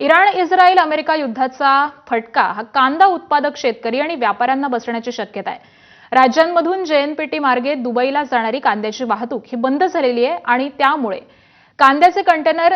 Iran, Israel, America युद्धाचा फटका हा कांदा उत्पादक शेतकरी आणि व्यापाऱ्यांना बसण्याची शक्यता आहे. राज्यांमधून जेएनपीटी मार्गे दुबईला जाणारी कांद्याची वाहतूक ही बंद झालेली आहे आणि त्यामुळे कांद्याचे कंटेनर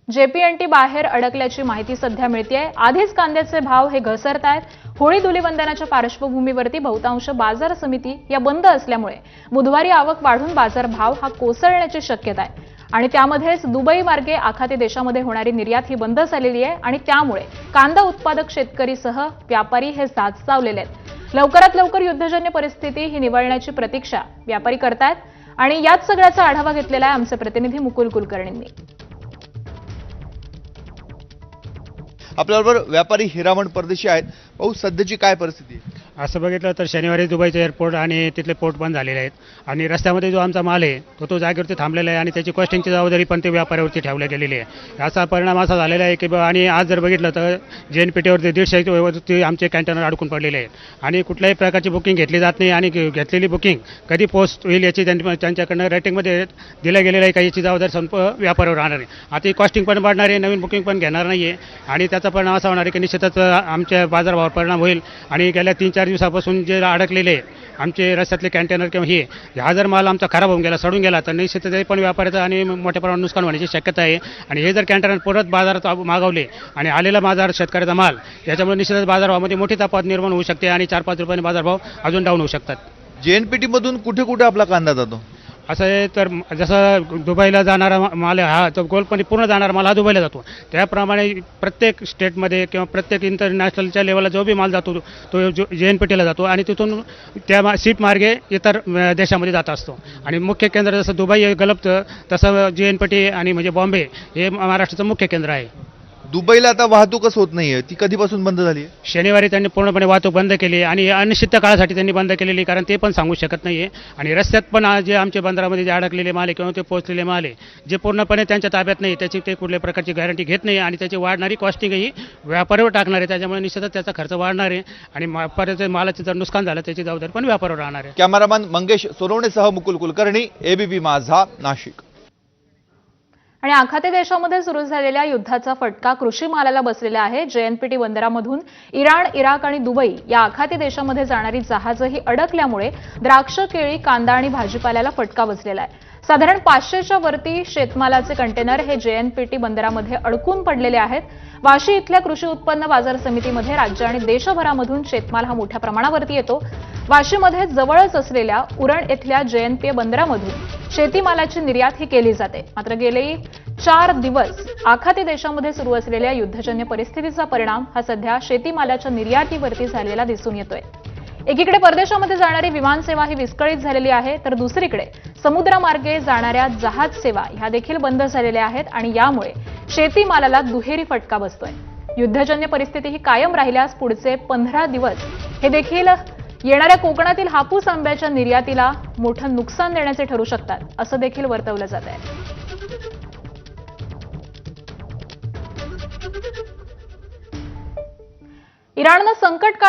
जेपीएनटी बाहेर अडकल्याची माहिती सध्या मिळतेय. आधीच कांद्याचे भाव हे घसरत आहेत. होळी धुलीवंदनाच्या पार्श्वभूमीवरती बहुतांश बाजार समिती या बंद असल्यामुळे बुधवारी आवक वाढून बाजार भाव हा कोसळण्याची शक्यता आहे आणि त्यामध्येच दुबई मार्गे आखाती देशामध्ये होणारी निर्यात ही बंद झालेली आहे आणि त्यामुळे कांदा उत्पादक शेतकरीसह व्यापारी हे साचसावलेले आहेत. लवकरात लवकर युद्धजन्य परिस्थिती ही निवळण्याची प्रतीक्षा व्यापारी करतायत आणि याच सगळ्याचा आढावा घेतलेला आहे आमचे प्रतिनिधी मुकुल कुलकर्णींनी. आपल्याबरोबर व्यापारी हिरामण परदेशी आहेत. भाऊ, सध्याची काय परिस्थिती आहे? असं बघितलं तर शनिवारी दुबईचे एअरपोर्ट आणि तिथले पोर्ट बंद झालेले आहेत आणि रस्त्यामध्ये जो आमचा माल आहे तो जागेवरती थांबलेला आहे आणि त्याची कॉस्टिंगची जबाबदारी पण ते व्यापाऱ्यावरती ठेवल्या गेलेली आहे. याचा परिणाम असा झालेला आहे की आणि आज जर बघितलं तर जेएनपीटीवरती 150 आमचे कंटेनर अडकून पडलेले आहेत आणि कुठल्याही प्रकारची बुकिंग घेतली जात नाही आणि घेतलेली बुकिंग कधी पोस्ट होईल याची त्यांच्याकडनं रेटिंगमध्ये दिल्या गेलेलं आहे. काही याची जबाबदारी व्यापाऱ्यावर राहणार आहे. आता ही कॉस्टिंग पण वाढणार आहे, नवीन बुकिंग पण घेणार नाही आहे आणि त्याचा परिणाम असा होणार आहे की निश्चितच आमच्या बाजारभावावर परिणाम होईल आणि गेल्या 3-4 दिवसापासून जे अडकलेले आमचे रस्त्यातले कंटेनर किंवा हा जर माल आमचा खराब होऊन गेला, सडून गेला तर निश्चितच पण व्यापाऱ्याचं आणि मोठ्या प्रमाणात नुकसान होण्याची शक्यता आहे आणि हे जर कंटेनर परत बाजारात मागवले आणि आलेला बाजार शेतकऱ्याचा माल याच्यामुळे निश्चितच बाजारभावामध्ये मोठी तफावत निर्माण होऊ शकते आणि 4-5 रुपयांनी बाजारभाव अजून डाऊन होऊ शकतात. जेएनपीटी मधून कुठे कुठे आपला कांदा जातो? असं आहे तर जसं दुबईला जाणारा माल हा तो गोल्डमध्ये पूर्ण जाणारा माल हा दुबईला जातो. त्याप्रमाणे प्रत्येक स्टेटमध्ये किंवा प्रत्येक इंटरनॅशनलच्या लेवलला जो बी माल जातो तो जेएनपीटीला जातो आणि तिथून त्या सीप मार्गे इतर देशामध्ये जात असतो आणि मुख्य केंद्र जसं दुबई गलपतं तसं जेएनपीटी आणि म्हणजे बॉम्बे हे महाराष्ट्राचं मुख्य केंद्र आहे. दुबईला आता वाहतूकच होत नाहीये, ती कधीपासून बंद झाली आहे? शनिवारी त्यांनी पूर्णपणे वाहतूक बंद केली आणि अनिश्चित काळासाठी त्यांनी बंद केलेली, कारण ते पण सांगू शकत नाही आहे आणि रस्त्यात पण जे आमचे बंदरामध्ये जे अडकलेले माल आहे किंवा ते पोहोचलेले माल आहे जे पूर्णपणे त्यांच्या ताब्यात नाही त्याची ते कुठल्याही प्रकारची गॅरंटी घेत नाही आणि त्याची वाढणारी कॉस्टिंगही व्यापाऱ्यावर टाकणार आहे. त्याच्यामुळे निश्चितच त्याचा खर्च वाढणार आहे आणि व्यापाऱ्याचं मालाचं जर नुकसान झालं त्याची जबाबदारी पण व्यापाऱ्यावर राहणार आहे. कॅमेरामॅन मंगेश सोनवणेसह मुकुल कुलकर्णी, एबीपी माझा, नाशिक. आणि आखाती देशामध्ये सुरू झालेल्या युद्धाचा फटका कृषी मालाला बसलेला आहे. जेएनपीटी बंदरामधून इराण, इराक आणि दुबई या आखाती देशामध्ये जाणारी जहाजही अडकल्यामुळे द्राक्ष, केळी, कांदा आणि भाजीपाल्याला फटका बसलेला आहे. साधारण 500च्या वरती शेतमालाचे कंटेनर हे जेएनपीटी बंदरामध्ये अडकून पडलेले आहेत. वाशी इथल्या कृषी उत्पन्न बाजार समितीमध्ये राज्य आणि देशभरामधून शेतमाल हा मोठ्या प्रमाणावरती येतो. वाशीमध्ये जवळच असलेल्या उरण इथल्या जेएनपीटी बंदरामधून शेतीमालाची निर्यात ही केली जाते. मात्र गेले 4 दिवस आखाती देशामध्ये सुरू असलेल्या युद्धजन्य परिस्थितीचा परिणाम हा सध्या शेतीमालाच्या निर्यातीवरती झालेला दिसून येतोय. एकीकडे परदेशामध्ये जाणारी विमान सेवा ही विस्कळीत झालेली आहे तर दुसरीकडे समुद्रमार्गे जाणाऱ्या जहाज सेवा ह्या देखील बंद झालेल्या आहेत आणि यामुळे शेतीमालाला दुहेरी फटका बसतोय. युद्धजन्य परिस्थिती ही कायम राहिल्यास पुढचे 15 दिवस हे देखील येणाऱ्या कोकणातील हापूस आंब्याच्या निर्यातीला मोठं नुकसान देण्याचे ठरू शकतात असं देखील वर्तवलं जात आहे. इराणनं संकट